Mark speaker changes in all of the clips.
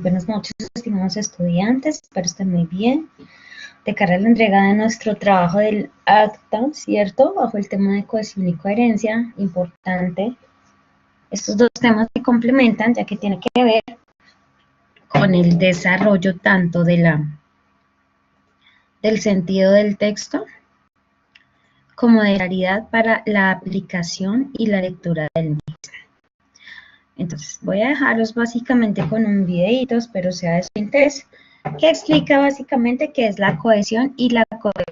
Speaker 1: Buenas noches, estimados estudiantes, espero estén muy bien. De cara a la entrega de nuestro trabajo del acta, ¿cierto? Bajo el tema de cohesión y coherencia, importante. Estos dos temas se complementan, ya que tiene que ver con el desarrollo tanto del sentido del texto, como de claridad para la aplicación y la lectura del mismo. Entonces, voy a dejarlos básicamente con un videito, espero sea de su interés, que explica básicamente qué es la cohesión y la coherencia.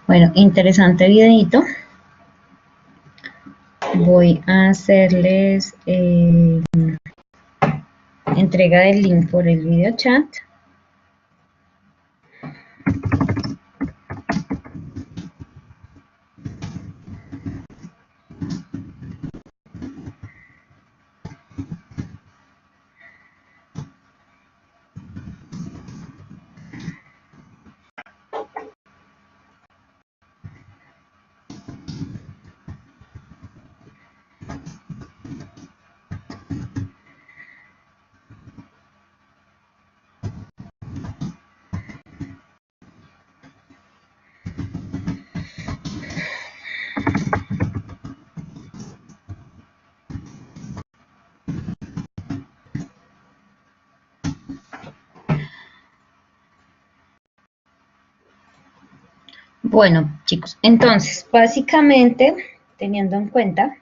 Speaker 1: Bueno, interesante videito. Voy a hacerles entrega del link por el video chat. Bueno, chicos, entonces, básicamente, teniendo en cuenta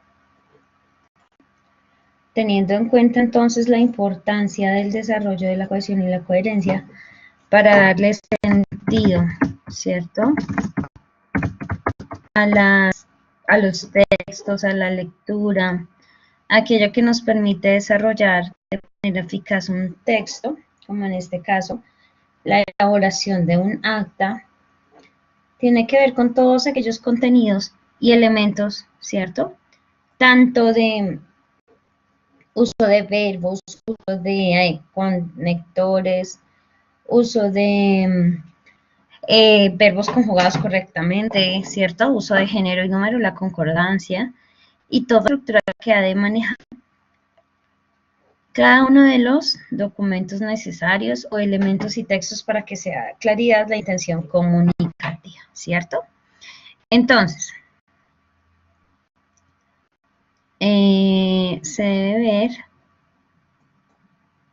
Speaker 1: entonces la importancia del desarrollo de la cohesión y la coherencia para darle sentido, ¿cierto? A los textos, a la lectura, aquello que nos permite desarrollar de manera eficaz un texto, como en este caso, la elaboración de un acta, tiene que ver con todos aquellos contenidos y elementos, ¿cierto? Tanto de uso de verbos, uso de conectores, uso de verbos conjugados correctamente, ¿cierto? Uso de género y número, la concordancia, y toda la estructura que ha de manejar cada uno de los documentos necesarios o elementos y textos para que sea claridad la intención comunicativa, ¿cierto? Entonces, se debe ver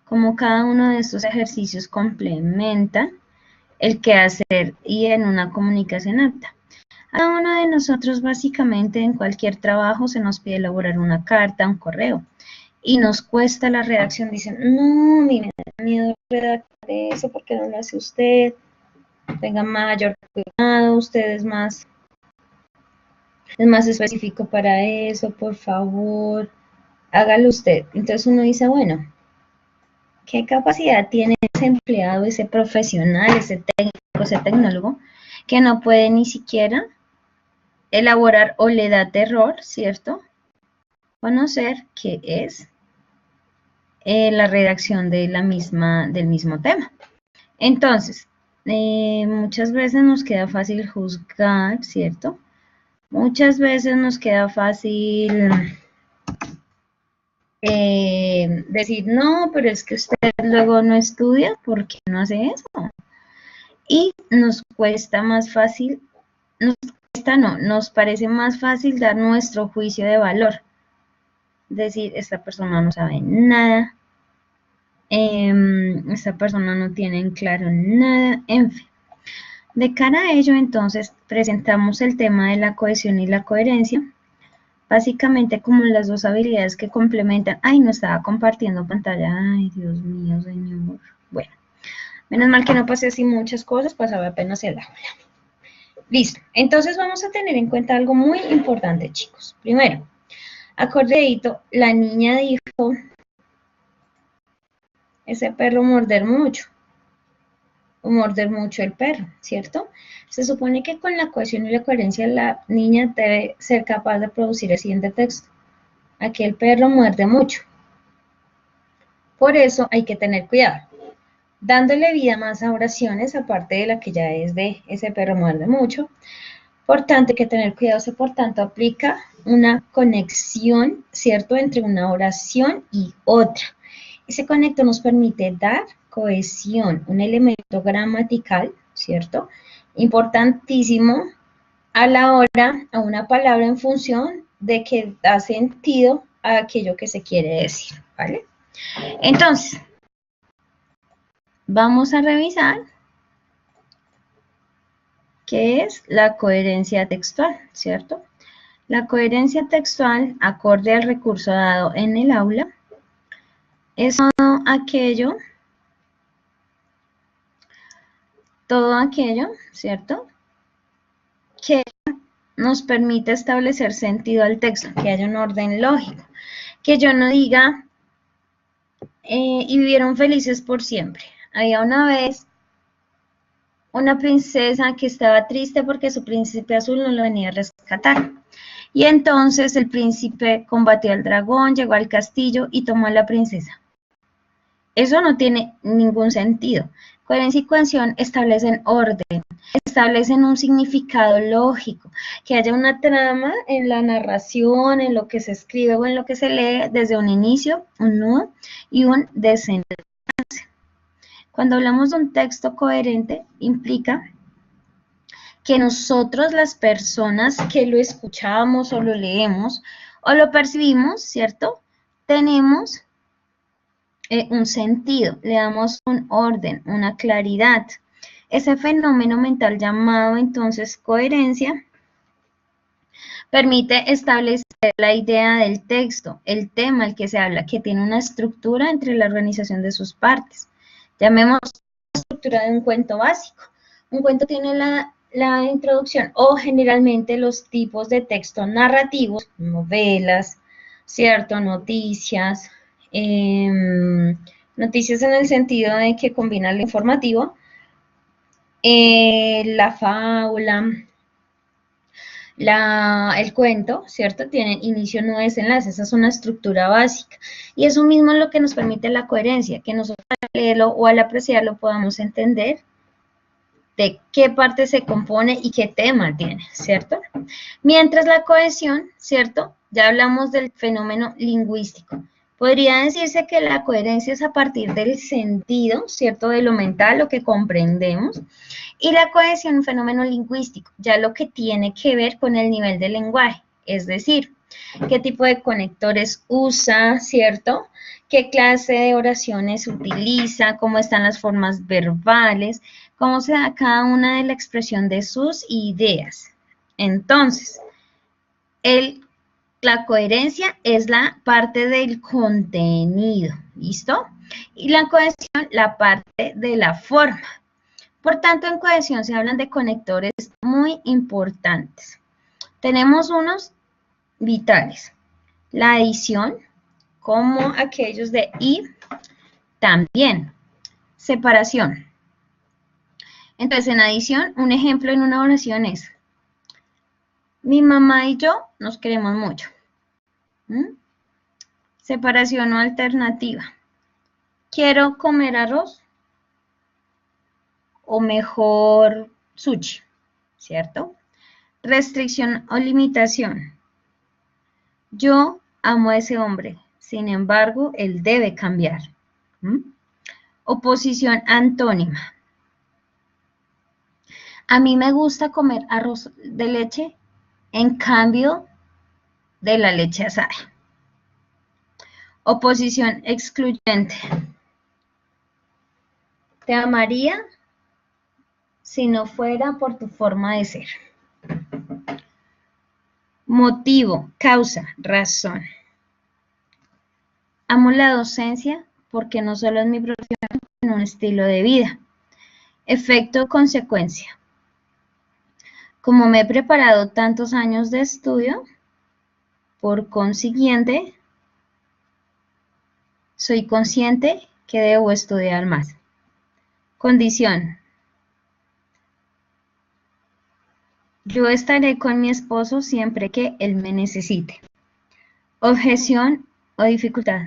Speaker 1: cómo cada uno de estos ejercicios complementa el quehacer y en una comunicación apta. A cada uno de nosotros básicamente en cualquier trabajo se nos pide elaborar una carta, un correo, y nos cuesta la redacción. Dicen, no, a mí me da miedo redactar eso, ¿por qué no lo hace usted? Tenga mayor cuidado, usted es más específico para eso, por favor, hágalo usted. Entonces uno dice, bueno, ¿qué capacidad tiene ese empleado, ese profesional, ese técnico, ese tecnólogo, que no puede ni siquiera elaborar o le da terror, ¿cierto? Conocer qué es la redacción de del mismo tema. Entonces, muchas veces nos queda fácil juzgar, ¿cierto? Muchas veces nos queda fácil decir, no, pero es que usted luego no estudia, ¿por qué no hace eso? Y nos cuesta más fácil, nos parece más fácil dar nuestro juicio de valor. Decir, esta persona no sabe nada, esta persona no tiene en claro nada, en fin. De cara a ello, entonces, presentamos el tema de la cohesión y la coherencia, básicamente como las dos habilidades que complementan. Ay, no estaba compartiendo pantalla, ay, Dios mío, señor. Bueno, menos mal que no pasé así muchas cosas, pasaba apenas el aula. Listo, entonces vamos a tener en cuenta algo muy importante, chicos. Primero, acordeadito, la niña dijo, ese perro morder mucho, o morder mucho el perro, ¿cierto? Se supone que con la cohesión y la coherencia la niña debe ser capaz de producir el siguiente texto. Aquí el perro muerde mucho. Por eso hay que tener cuidado. Dándole vida más a oraciones, aparte de la que ya es de ese perro muerde mucho. Por tanto, hay que tener cuidado, se por tanto aplica una conexión, ¿cierto?, entre una oración y otra. Ese conecto nos permite dar cohesión, un elemento gramatical, ¿cierto?, importantísimo a la hora, a una palabra en función de que da sentido a aquello que se quiere decir, ¿vale? Entonces, vamos a revisar qué es la coherencia textual, ¿cierto? La coherencia textual, acorde al recurso dado en el aula, es todo aquello, ¿cierto?, que nos permite establecer sentido al texto, que haya un orden lógico, que yo no diga, y vivieron felices por siempre. Había una vez una princesa que estaba triste porque su príncipe azul no lo venía a rescatar. Y entonces el príncipe combatió al dragón, llegó al castillo y tomó a la princesa. Eso no tiene ningún sentido. Coherencia y cohesión establecen orden, establecen un significado lógico, que haya una trama en la narración, en lo que se escribe o en lo que se lee, desde un inicio, un nudo y un desenlace. Cuando hablamos de un texto coherente, implica que nosotros, las personas que lo escuchamos o lo leemos o lo percibimos, ¿cierto?, tenemos un sentido, le damos un orden, una claridad. Ese fenómeno mental llamado entonces coherencia permite establecer la idea del texto, el tema al que se habla, que tiene una estructura entre la organización de sus partes. Llamemos la estructura de un cuento básico. Un cuento tiene la introducción o generalmente los tipos de texto narrativos, novelas, ¿cierto?, noticias, noticias en el sentido de que combina lo informativo, la fábula, el cuento, ¿cierto?, tienen inicio, nudo, desenlace, esa es una estructura básica. Y eso mismo es lo que nos permite la coherencia, que nosotros al leerlo o al apreciarlo podamos entender de qué parte se compone y qué tema tiene, ¿cierto? Mientras la cohesión, ¿cierto?, ya hablamos del fenómeno lingüístico. Podría decirse que la coherencia es a partir del sentido, ¿cierto?, de lo mental, lo que comprendemos, y la cohesión un fenómeno lingüístico, ya lo que tiene que ver con el nivel del lenguaje, es decir, qué tipo de conectores usa, ¿cierto?, qué clase de oraciones utiliza, cómo están las formas verbales, cómo se da cada una de la expresión de sus ideas. Entonces, la coherencia es la parte del contenido, ¿listo? Y la cohesión, la parte de la forma. Por tanto, en cohesión se hablan de conectores muy importantes. Tenemos unos vitales. La adición, como aquellos de y, también. Separación. Entonces, en adición, un ejemplo en una oración es: mi mamá y yo nos queremos mucho. Separación o alternativa. Quiero comer arroz o mejor sushi, ¿cierto? Restricción o limitación. Yo amo a ese hombre, sin embargo, él debe cambiar. Oposición antónima. A mí me gusta comer arroz de leche en cambio de la leche asada. Oposición excluyente. Te amaría si no fuera por tu forma de ser. Motivo, causa, razón. Amo la docencia porque no solo es mi profesión, sino un estilo de vida. Efecto, consecuencia. Como me he preparado tantos años de estudio, por consiguiente, soy consciente que debo estudiar más. Condición. Yo estaré con mi esposo siempre que él me necesite. Objeción o dificultad.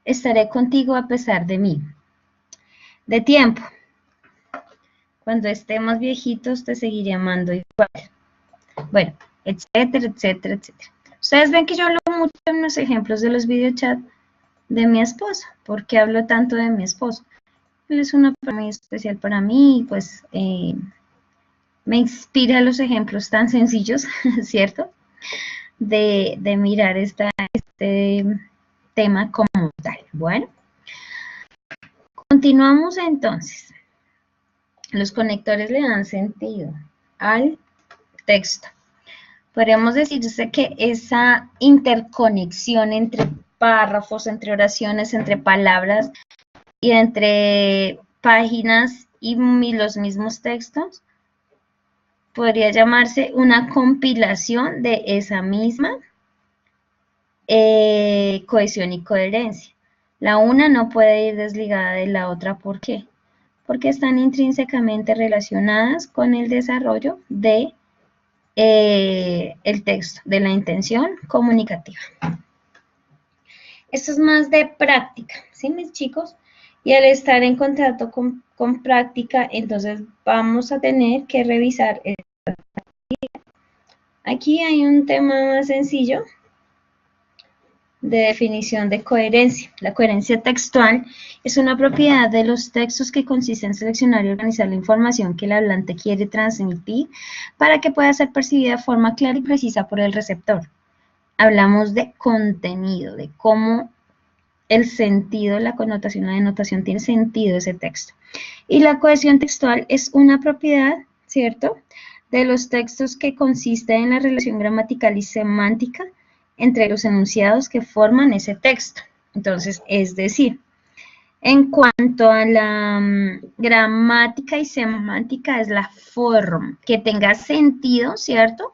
Speaker 1: Estaré contigo a pesar de mí. De tiempo. Cuando estemos viejitos te seguiré amando igual. Bueno, etcétera, etcétera, etcétera. Ustedes ven que yo hablo mucho en los ejemplos de los videochats de mi esposo. ¿Por qué hablo tanto de mi esposo? Él es una persona muy especial para mí y pues me inspira los ejemplos tan sencillos, ¿cierto? De mirar este tema como tal. Bueno, continuamos entonces. Los conectores le dan sentido al texto. Podríamos decirse que esa interconexión entre párrafos, entre oraciones, entre palabras y entre páginas y los mismos textos podría llamarse una compilación de esa misma cohesión y coherencia. La una no puede ir desligada de la otra. ¿Por qué? Porque están intrínsecamente relacionadas con el desarrollo de el texto, de la intención comunicativa. Esto es más de práctica, ¿sí, mis chicos? Y al estar en contacto con práctica, entonces vamos a tener que revisar. Aquí hay un tema más sencillo de definición de coherencia. La coherencia textual es una propiedad de los textos que consiste en seleccionar y organizar la información que el hablante quiere transmitir para que pueda ser percibida de forma clara y precisa por el receptor. Hablamos de contenido, de cómo el sentido, la connotación, la denotación tiene sentido ese texto. Y la cohesión textual es una propiedad, ¿cierto?, de los textos que consiste en la relación gramatical y semántica entre los enunciados que forman ese texto. Entonces, es decir, en cuanto a la gramática y semántica, es la forma, que tenga sentido, ¿cierto?,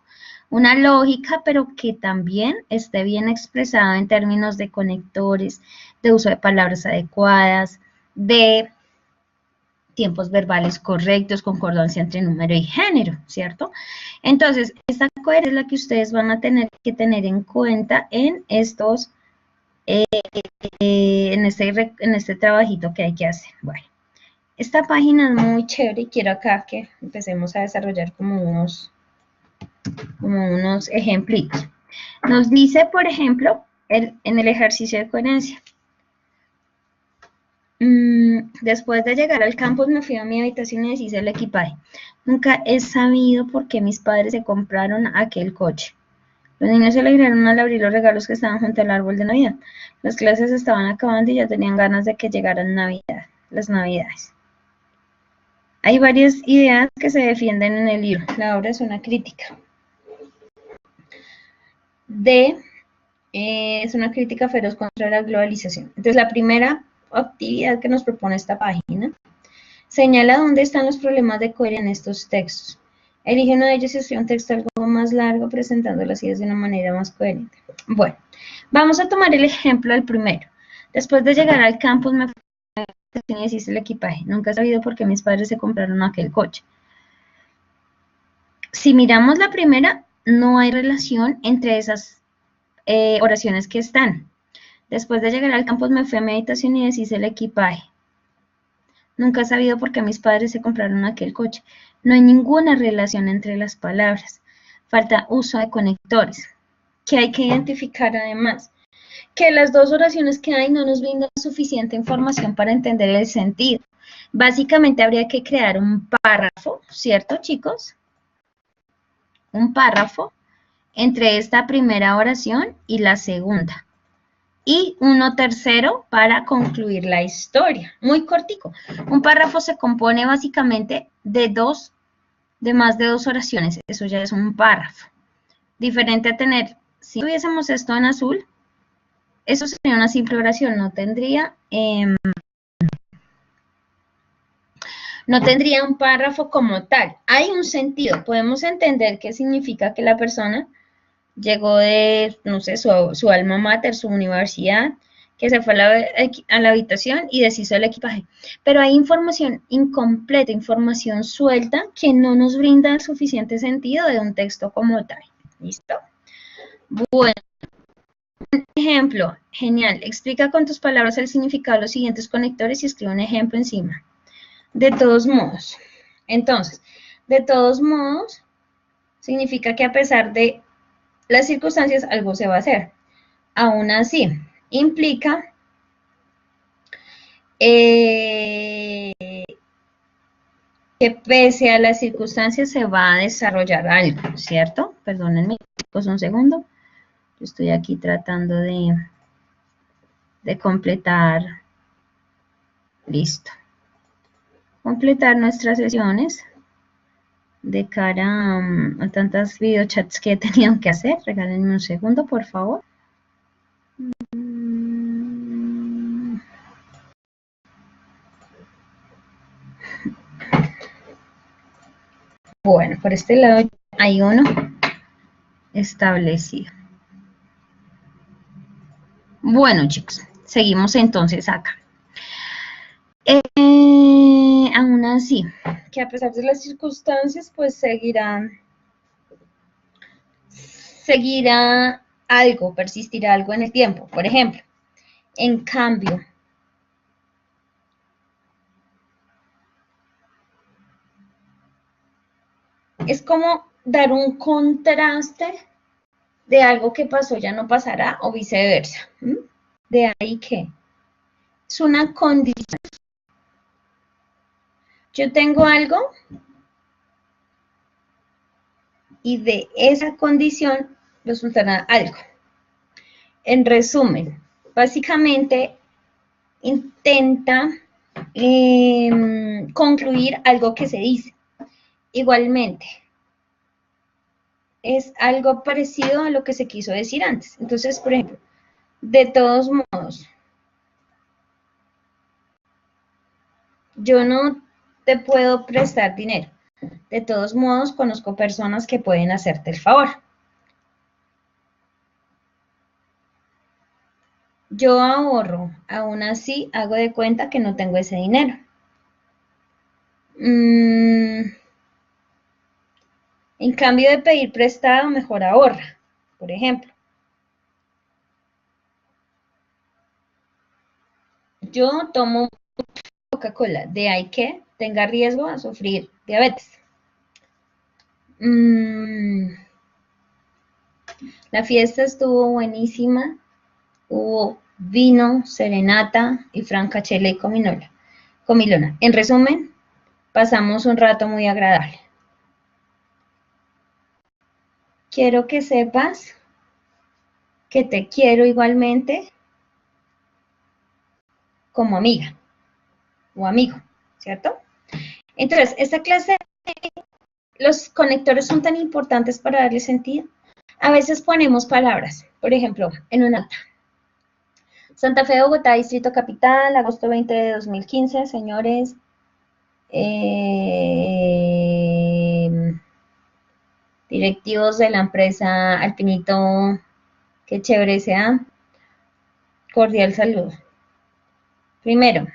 Speaker 1: una lógica, pero que también esté bien expresado en términos de conectores, de uso de palabras adecuadas, de tiempos verbales correctos, concordancia entre número y género, ¿cierto? Entonces, esta coherencia es la que ustedes van a tener que tener en cuenta en estos, en este trabajito que hay que hacer. Bueno, esta página es muy chévere y quiero acá que empecemos a desarrollar como unos ejemplitos. Nos dice, por ejemplo, en el ejercicio de coherencia. Después de llegar al campus me fui a mi habitación y deshice el equipaje. Nunca he sabido por qué mis padres se compraron aquel coche. Los niños se alegraron al abrir los regalos que estaban junto al árbol de Navidad. Las clases estaban acabando y ya tenían ganas de que llegaran las Navidades. Hay varias ideas que se defienden en el libro. La obra es una crítica. Es una crítica feroz contra la globalización. Entonces, la primera actividad que nos propone esta página señala dónde están los problemas de coherencia en estos textos. Elige uno de ellos y escribe un texto algo más largo presentando las ideas de una manera más coherente. Bueno, vamos a tomar el ejemplo del primero. Después de llegar al campus me fui a y deshice el equipaje. Nunca he sabido por qué mis padres se compraron aquel coche. Si miramos la primera, no hay relación entre esas oraciones que están. Después de llegar al campus me fui a mi habitación y deshice el equipaje. Nunca he sabido por qué mis padres se compraron aquel coche. No hay ninguna relación entre las palabras. Falta uso de conectores. ¿Qué hay que identificar además? Que las dos oraciones que hay no nos brindan suficiente información para entender el sentido. Básicamente habría que crear un párrafo, ¿cierto, chicos? Un párrafo entre esta primera oración y la segunda. y uno tercero para concluir la historia. Muy cortico. Un párrafo se compone básicamente de más de dos oraciones. Eso ya es un párrafo. Diferente a tener, si tuviésemos esto en azul, eso sería una simple oración, no tendría un párrafo como tal. Hay un sentido, podemos entender qué significa que la persona llegó de, no sé, su alma mater, su universidad, que se fue a la habitación y deshizo el equipaje. Pero hay información incompleta, información suelta, que no nos brinda el suficiente sentido de un texto como tal. ¿Listo? Bueno, un ejemplo, genial. Explica con tus palabras el significado de los siguientes conectores y escribe un ejemplo encima. De todos modos. Entonces, de todos modos, significa que a pesar de las circunstancias, algo se va a hacer. Aún así, implica que pese a las circunstancias se va a desarrollar algo, ¿cierto? Perdónenme, pues un segundo. Yo estoy aquí tratando de completar. Listo. Completar nuestras sesiones de cara a tantas videochats que he tenido que hacer. Regálenme un segundo, por favor. Bueno, por este lado hay uno establecido. Bueno, chicos, seguimos entonces acá. Aún así, que a pesar de las circunstancias, pues seguirá algo, persistirá algo en el tiempo. Por ejemplo, en cambio, es como dar un contraste de algo que pasó ya no pasará o viceversa. De ahí que es una condición. Yo tengo algo y de esa condición resultará algo. En resumen, básicamente intenta concluir algo que se dice. Igualmente, es algo parecido a lo que se quiso decir antes. Entonces, por ejemplo, de todos modos, yo no te puedo prestar dinero. De todos modos, conozco personas que pueden hacerte el favor. Yo ahorro, aún así hago de cuenta que no tengo ese dinero. En cambio de pedir prestado, mejor ahorra, por ejemplo. Yo tomo Coca-Cola, de ahí que tenga riesgo a sufrir diabetes. La fiesta estuvo buenísima, hubo vino, serenata y francachela y comilona. En resumen, pasamos un rato muy agradable. Quiero que sepas que te quiero igualmente como amiga o amigo, ¿cierto? Entonces, esta clase de los conectores son tan importantes para darle sentido. A veces ponemos palabras, por ejemplo, en una nota. Santa Fe, Bogotá, Distrito Capital, agosto 20 de 2015, señores. Directivos de la empresa Alpinito, qué chévere sea. Cordial saludo. Primero,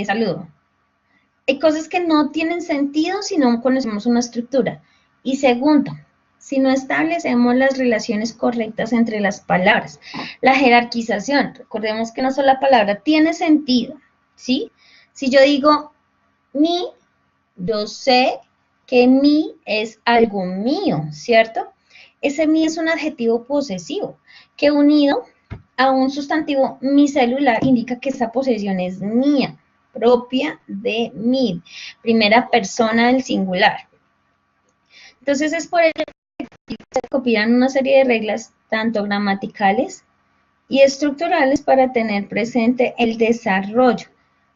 Speaker 1: saludo. Hay cosas que no tienen sentido si no conocemos una estructura. Y segundo, si no establecemos las relaciones correctas entre las palabras. La jerarquización, recordemos que una sola palabra tiene sentido, ¿sí? Si yo digo mi, yo sé que mi es algo mío, ¿cierto? Ese mi es un adjetivo posesivo, que unido a un sustantivo mi celular indica que esa posesión es mía, propia de mí, primera persona del singular. Entonces es por ello que se copian una serie de reglas, tanto gramaticales y estructurales para tener presente el desarrollo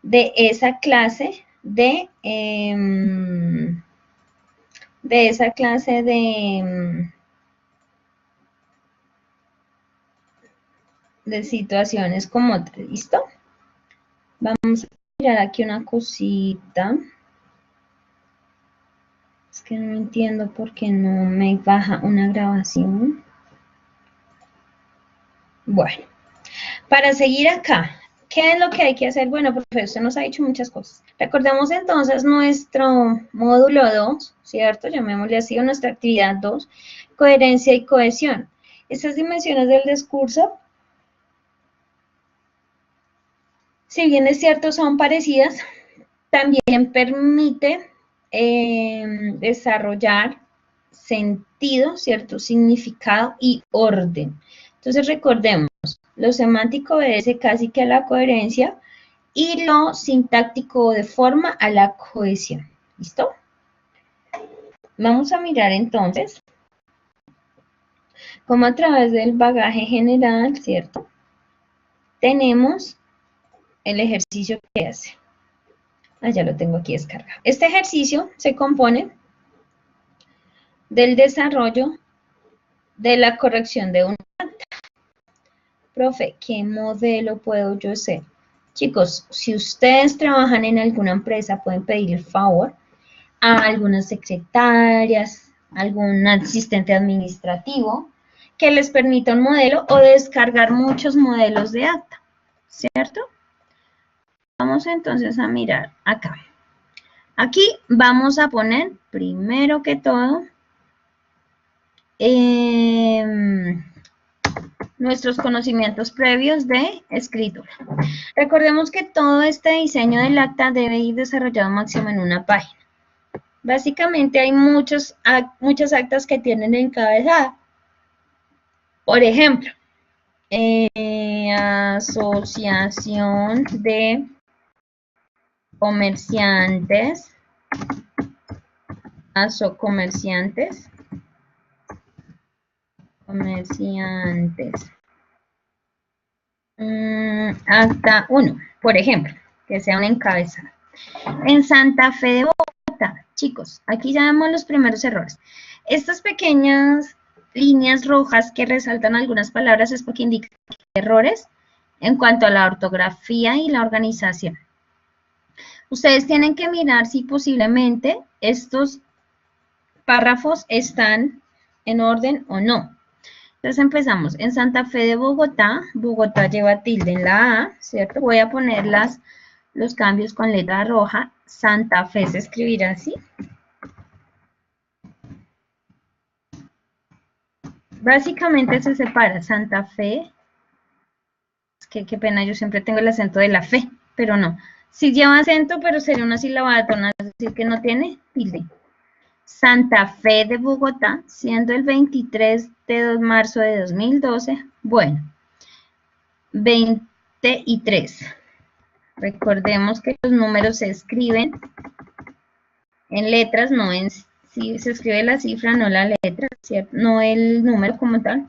Speaker 1: de esa clase de situaciones como otras. ¿Listo? Vamos a mirar aquí una cosita. Es que no entiendo por qué no me baja una grabación. Bueno, para seguir acá, ¿qué es lo que hay que hacer? Bueno, profe, usted nos ha dicho muchas cosas. Recordemos entonces nuestro módulo 2, ¿cierto? Llamémosle así, o nuestra actividad 2, coherencia y cohesión. Estas dimensiones del discurso, si bien es cierto, son parecidas, también permite desarrollar sentido, cierto significado y orden. Entonces recordemos, lo semántico obedece casi que a la coherencia y lo sintáctico de forma a la cohesión. ¿Listo? Vamos a mirar entonces cómo a través del bagaje general, ¿cierto? Tenemos el ejercicio que hace. Ya lo tengo aquí descargado. Este ejercicio se compone del desarrollo de la corrección de un acta. Profe, ¿qué modelo puedo yo hacer? Chicos, si ustedes trabajan en alguna empresa, pueden pedir el favor a algunas secretarias, algún asistente administrativo, que les permita un modelo o descargar muchos modelos de acta, ¿cierto? Vamos entonces a mirar acá. Aquí vamos a poner, primero que todo, nuestros conocimientos previos de escritura. Recordemos que todo este diseño del acta debe ir desarrollado máximo en una página. Básicamente hay muchas actas que tienen encabezada. Por ejemplo, Asociación de Comerciantes, acta 1, por ejemplo, que sea una encabezada. En Santa Fe de Bogotá, chicos, aquí ya vemos los primeros errores. Estas pequeñas líneas rojas que resaltan algunas palabras es porque indican errores en cuanto a la ortografía y la organización. Ustedes tienen que mirar si posiblemente estos párrafos están en orden o no. Entonces empezamos. En Santa Fe de Bogotá, Bogotá lleva tilde en la A, ¿cierto? Voy a poner los cambios con letra roja. Santa Fe se escribirá así. Básicamente se separa Santa Fe. Es que qué pena, yo siempre tengo el acento de la fe, pero no. Sí lleva acento, pero sería una sílaba tonal, es decir, que no tiene tilde. Santa Fe de Bogotá, siendo el 23 de marzo de 2012. Bueno, 23. Recordemos que los números se escriben en letras, no en si se escribe la cifra, no la letra, ¿cierto? No el número como tal.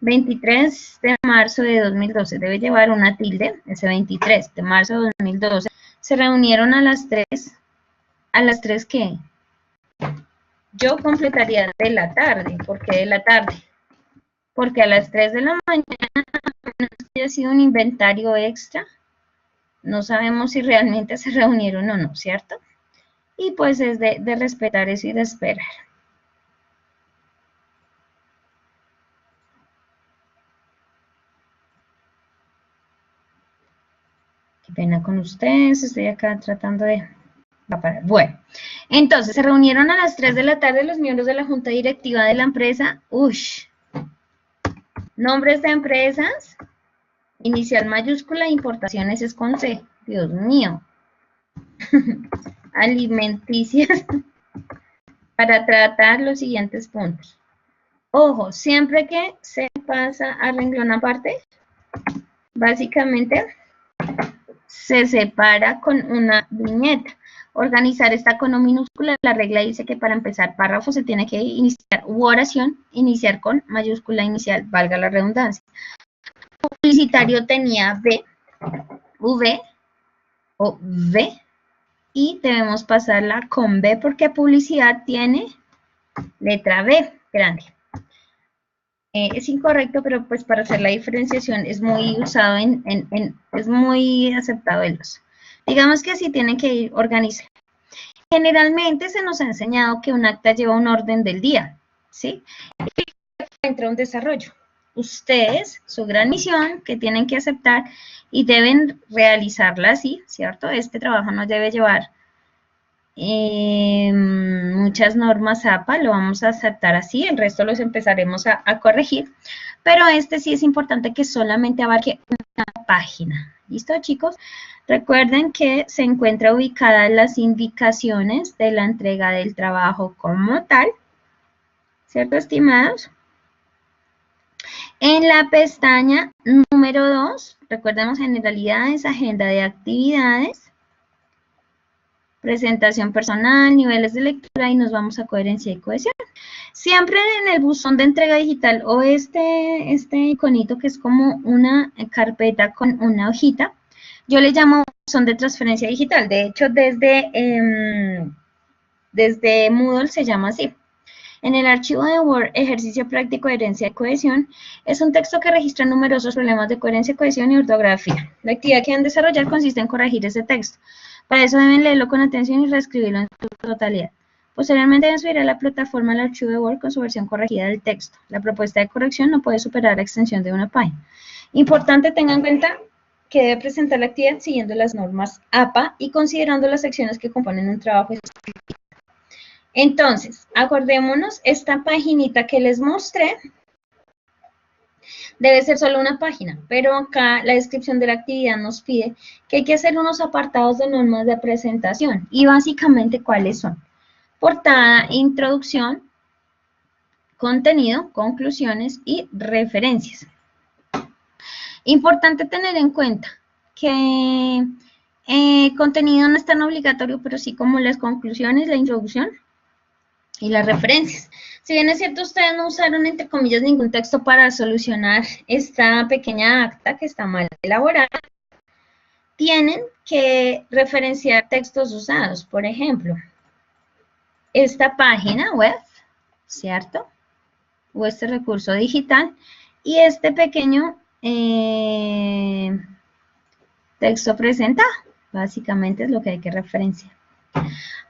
Speaker 1: 23 de marzo de 2012 debe llevar una tilde, ese 23 de marzo de 2012. Se reunieron a las 3. ¿A las 3 qué? Yo completaría de la tarde. ¿Por qué de la tarde? Porque a las 3 de la mañana no haya sido un inventario extra. No sabemos si realmente se reunieron o no, ¿cierto? Y pues es de respetar eso y de esperar. Qué pena con ustedes, estoy acá tratando de... Bueno, entonces se reunieron a las 3 de la tarde los miembros de la junta directiva de la empresa. Nombres de empresas, inicial mayúscula, importaciones es con C. Dios mío. Alimenticias para tratar los siguientes puntos. Ojo, siempre que se pasa a renglón aparte, básicamente se separa con una viñeta. Organizar está con O minúscula. La regla dice que para empezar párrafo se tiene que iniciar, u oración, iniciar con mayúscula inicial, valga la redundancia. publicitario tenía V o V, y debemos pasarla con B porque publicidad tiene letra B grande. Es incorrecto, pero pues para hacer la diferenciación es muy usado es muy aceptado el uso. Digamos que así tienen que ir organizados. Generalmente se nos ha enseñado que un acta lleva un orden del día, ¿sí? Y entra un desarrollo. Ustedes, su gran misión que tienen que aceptar y deben realizarla así, ¿cierto? Este trabajo nos debe llevar muchas normas APA, lo vamos a aceptar así, el resto los empezaremos a corregir, pero este sí es importante que solamente abarque una página. ¿Listo, chicos? Recuerden que se encuentra ubicada en las indicaciones de la entrega del trabajo como tal, ¿cierto, estimados? En la pestaña número 2, recordemos generalidades, agenda de actividades, presentación personal, niveles de lectura y nos vamos a coherencia y cohesión. Siempre en el buzón de entrega digital o este iconito que es como una carpeta con una hojita, yo le llamo buzón de transferencia digital. De hecho, desde Moodle se llama así. En el archivo de Word, ejercicio práctico de coherencia y cohesión, es un texto que registra numerosos problemas de coherencia, cohesión y ortografía. La actividad que deben desarrollar consiste en corregir ese texto. Para eso deben leerlo con atención y reescribirlo en su totalidad. Posteriormente deben subir a la plataforma el archivo de Word con su versión corregida del texto. La propuesta de corrección no puede superar la extensión de una página. Importante, tengan en cuenta que debe presentar la actividad siguiendo las normas APA y considerando las secciones que componen un trabajo. Entonces, acordémonos, esta paginita que les mostré debe ser solo una página, pero acá la descripción de la actividad nos pide que hay que hacer unos apartados de normas de presentación. Y básicamente, ¿cuáles son? Portada, introducción, contenido, conclusiones y referencias. Importante tener en cuenta que contenido no es tan obligatorio, pero sí como las conclusiones, la introducción y las referencias. Si bien es cierto, ustedes no usaron, entre comillas, ningún texto para solucionar esta pequeña acta que está mal elaborada, tienen que referenciar textos usados. Por ejemplo, esta página web, ¿cierto? O este recurso digital y este pequeño texto presentado. Básicamente es lo que hay que referenciar.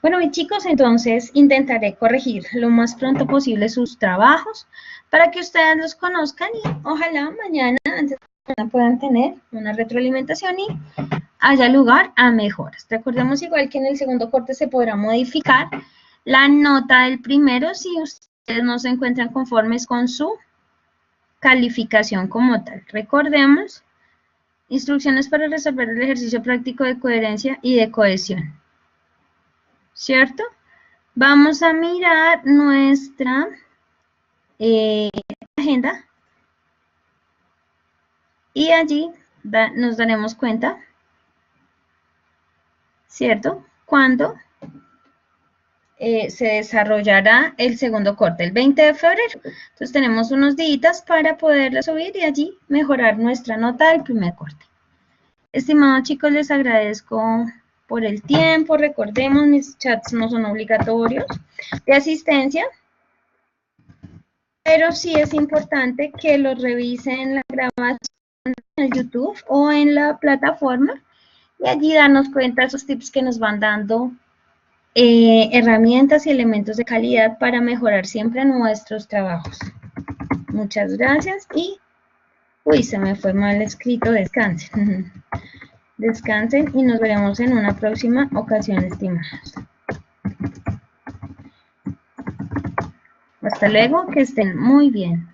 Speaker 1: Bueno, mis chicos, entonces intentaré corregir lo más pronto posible sus trabajos para que ustedes los conozcan y ojalá mañana, antes de mañana, puedan tener una retroalimentación y haya lugar a mejoras. Recordemos igual que en el segundo corte se podrá modificar la nota del primero si ustedes no se encuentran conformes con su calificación como tal. Recordemos, instrucciones para resolver el ejercicio práctico de coherencia y de cohesión. ¿Cierto? Vamos a mirar nuestra agenda y allí nos daremos cuenta, ¿cierto? Cuando se desarrollará el segundo corte, el 20 de febrero. Entonces tenemos unos días para poderlo subir y allí mejorar nuestra nota del primer corte. Estimados chicos, les agradezco por el tiempo. Recordemos, mis chats no son obligatorios de asistencia, pero sí es importante que los revisen en la grabación en YouTube o en la plataforma y allí darnos cuenta de esos tips que nos van dando herramientas y elementos de calidad para mejorar siempre nuestros trabajos. Muchas gracias y, uy, se me fue mal escrito, descansen. Descansen y nos veremos en una próxima ocasión, estimados. Hasta luego, que estén muy bien.